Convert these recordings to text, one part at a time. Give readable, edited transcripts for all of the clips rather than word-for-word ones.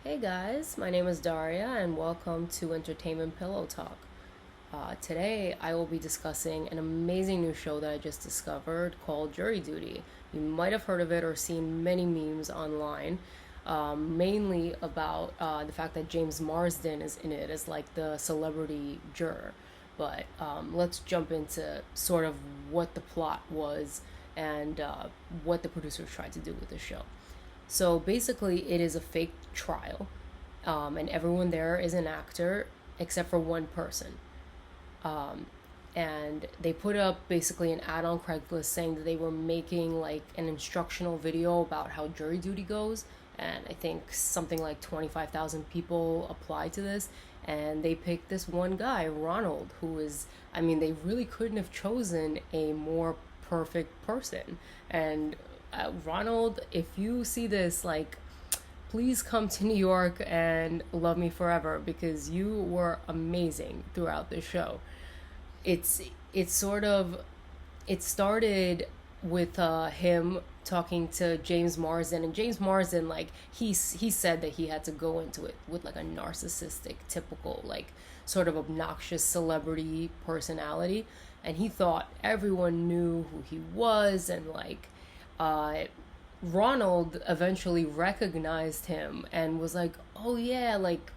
Hey guys, my name is Daria and welcome to Entertainment Pillow Talk. Today I will be discussing an amazing new show that I just discovered called Jury Duty. You might have heard of it or seen many memes online, mainly about the fact that James Marsden is in it as like the celebrity juror. But let's jump into sort of what the plot was and what the producers tried to do with the show. So basically, it is a fake trial, and everyone there is an actor except for one person. Um, and they put up basically an ad on Craigslist saying that they were making like an instructional video about how jury duty goes. And I think something like 25,000 people applied to this. And they picked this one guy, Ronald, who is, I mean, they really couldn't have chosen a more perfect person. And Ronald, if you see this, like, please come to New York and love me forever because you were amazing throughout the show. It's it's sort of it started with him talking to James Marsden, and James Marsden, like, he said that he had to go into it with like a narcissistic, typical, like, sort of obnoxious celebrity personality, and he thought everyone knew who he was, and like, uh Ronald eventually recognized him and was like, "Oh yeah, like,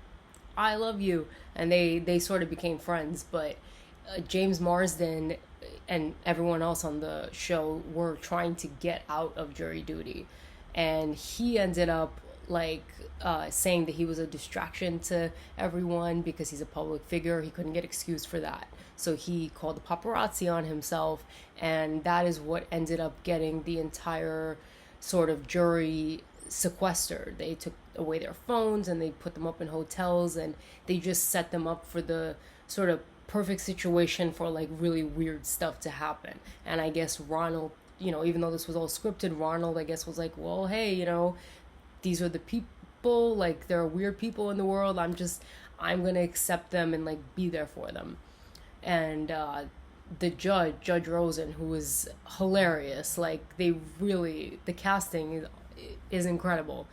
I love you," and they sort of became friends. But James Marsden and everyone else on the show were trying to get out of jury duty, and he ended up like saying that he was a distraction to everyone because he's a public figure. He couldn't get excused for that, so he called the paparazzi on himself, and that is what ended up getting the entire sort of jury sequestered. They took away their phones and they put them up in hotels, and they just set them up for the sort of perfect situation for like really weird stuff to happen. And I guess Ronald, even though this was all scripted, Ronald, I guess, was like, well, hey, these are the people, like, there are weird people in the world. I'm gonna accept them and like be there for them. And the Judge Rosen, who was hilarious. Like, the casting is incredible.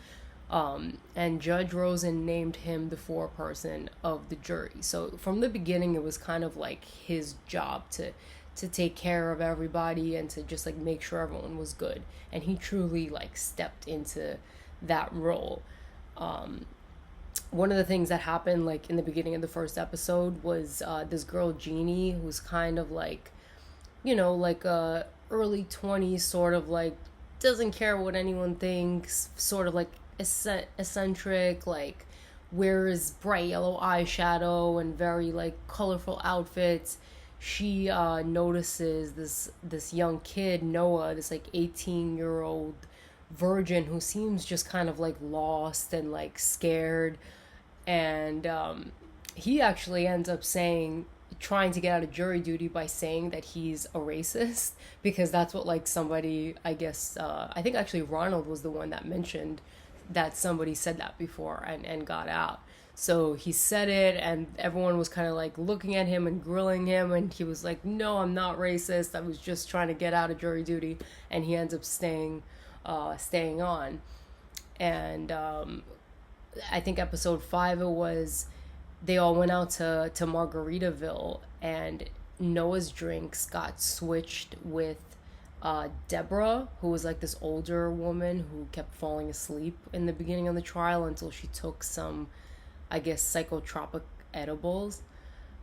And Judge Rosen named him the foreperson of the jury. So from the beginning, it was kind of like his job to take care of everybody and to just like make sure everyone was good. And he truly like stepped into that role. Um, One of the things that happened like in the beginning of the first episode was this girl Jeannie, who's kind of like, like a early 20s, sort of like doesn't care what anyone thinks, sort of like eccentric, like wears bright yellow eyeshadow and very like colorful outfits. She notices this young kid, Noah, this like 18-year-old virgin who seems just kind of like lost and like scared. And he actually ends up saying, trying to get out of jury duty by saying that he's a racist, because that's what like somebody, I guess, I think actually Ronald was the one that mentioned that somebody said that before and got out. So he said it, and everyone was kind of like looking at him and grilling him, and he was like, "No, I'm not racist. I was just trying to get out of jury duty," and he ends up staying on. And I think episode 5 it was, they all went out to Margaritaville, and Noah's drinks got switched with Deborah, who was like this older woman who kept falling asleep in the beginning of the trial until she took some, I guess, psychotropic edibles.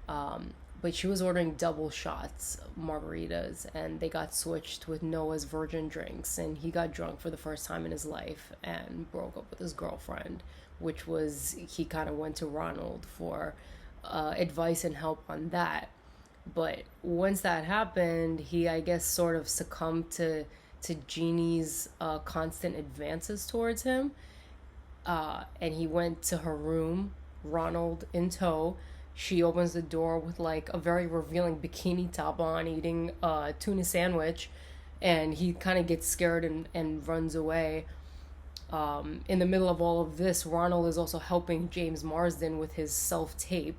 But she was ordering double shots margaritas, and they got switched with Noah's virgin drinks, and he got drunk for the first time in his life and broke up with his girlfriend, which was, he kind of went to Ronald for advice and help on that. But once that happened, he, I guess, sort of succumbed to Jeannie's constant advances towards him, and he went to her room, Ronald in tow. She opens the door with like a very revealing bikini top on, eating a tuna sandwich, and he kind of gets scared and runs away. In the middle of all of this, Ronald is also helping James Marsden with his self tape,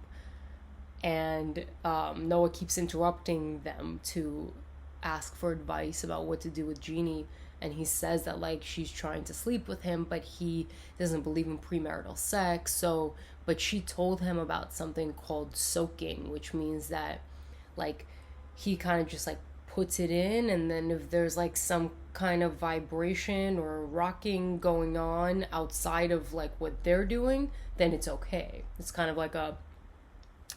and Noah keeps interrupting them to ask for advice about what to do with Jeannie. and he says that like she's trying to sleep with him, but he doesn't believe in premarital sex. So but she told him about something called soaking, which means that like he kind of just like puts it in, and then if there's like some kind of vibration or rocking going on outside of like what they're doing, then it's okay. It's kind of like a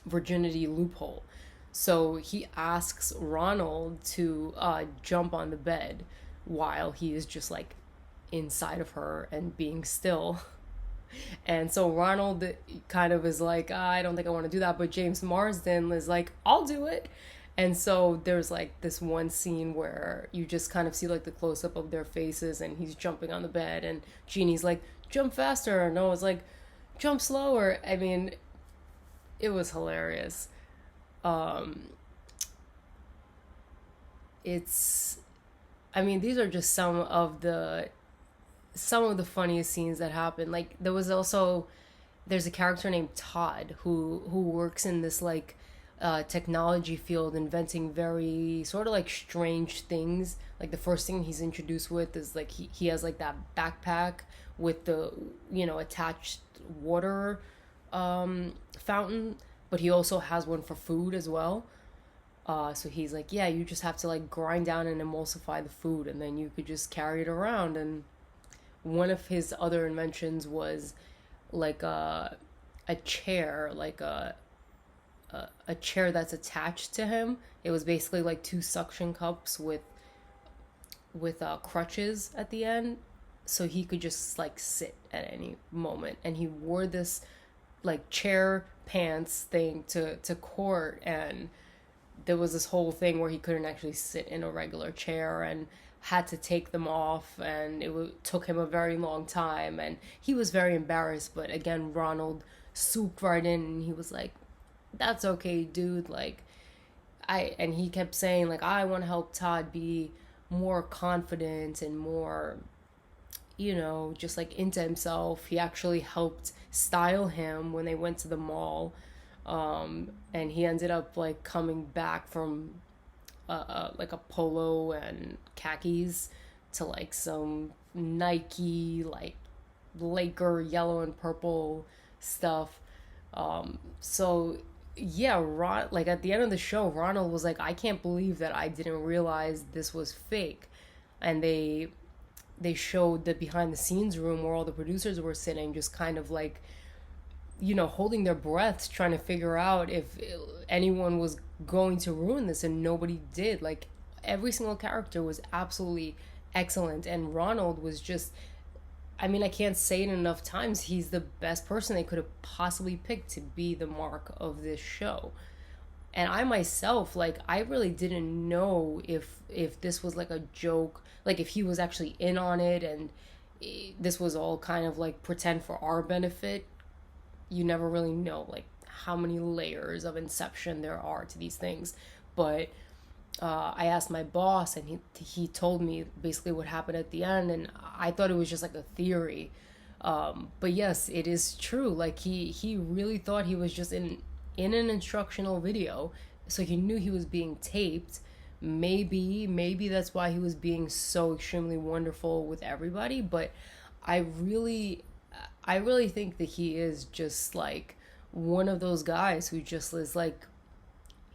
virginity loophole. So he asks Ronald to jump on the bed while he is just like inside of her and being still. And so Ronald kind of is like, I don't think I want to do that. But James Marsden is like, I'll do it. And so there's like this one scene where you just kind of see like the close up of their faces, and he's jumping on the bed, and Jeannie's like, jump faster. And Noah's like, jump slower. I mean, it was hilarious. Um, it's, I mean, these are just some of the funniest scenes that happen. Like there's a character named Todd who works in this like technology field, inventing very sort of like strange things. Like the first thing he's introduced with is like he has like that backpack with the attached water fountain, but he also has one for food as well. So he's like, yeah, you just have to like grind down and emulsify the food, and then you could just carry it around. And one of his other inventions was like a chair, like a chair that's attached to him. It was basically like two suction cups with crutches at the end, so he could just like sit at any moment. And he wore this like chair pants thing to court, and there was this whole thing where he couldn't actually sit in a regular chair and had to take them off, and took him a very long time, and he was very embarrassed. But again, Ronald swooped right in, and he was like, that's okay, dude. Like, and he kept saying like, I want to help Todd be more confident and more, just like into himself. He actually helped style him when they went to the mall. And he ended up like coming back from like a polo and khakis to like some Nike like Laker yellow and purple stuff. So yeah, like at the end of the show, Ronald was like, I can't believe that I didn't realize this was fake. And they showed the behind the scenes room where all the producers were sitting, just kind of like, holding their breaths, trying to figure out if anyone was going to ruin this, and nobody did. Like, every single character was absolutely excellent, and Ronald was just, I mean, I can't say it enough times, he's the best person they could have possibly picked to be the mark of this show. And I myself, like, I really didn't know if this was like a joke, like if he was actually in on it, and this was all kind of like pretend for our benefit. You never really know like how many layers of inception there are to these things. But I asked my boss, and he told me basically what happened at the end, and I thought it was just like a theory. But yes, it is true. Like he really thought he was just in an instructional video, so he knew he was being taped. Maybe that's why he was being so extremely wonderful with everybody. But I really think that he is just like one of those guys who just is like,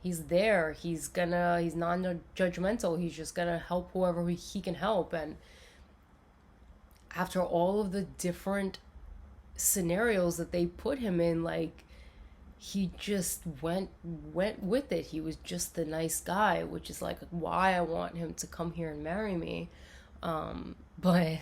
he's there, he's non-judgmental, he's just gonna help whoever he can help. And after all of the different scenarios that they put him in, like, he just went with it. He was just the nice guy, which is like why I want him to come here and marry me. But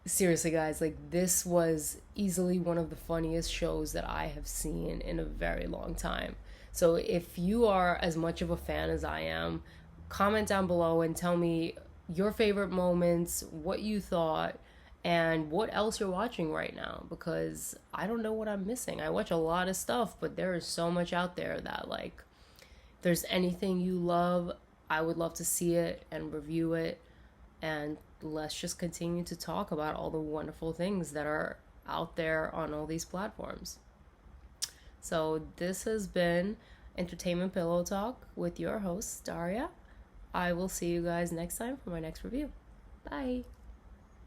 seriously, guys, like, this was easily one of the funniest shows that I have seen in a very long time. So if you are as much of a fan as I am, comment down below and tell me your favorite moments, what you thought, and what else you're watching right now, because I don't know what I'm missing. I watch a lot of stuff, but there is so much out there that, like, if there's anything you love, I would love to see it and review it. And let's just continue to talk about all the wonderful things that are out there on all these platforms. So this has been Entertainment Pillow Talk with your host, Daria. I will see you guys next time for my next review. Bye.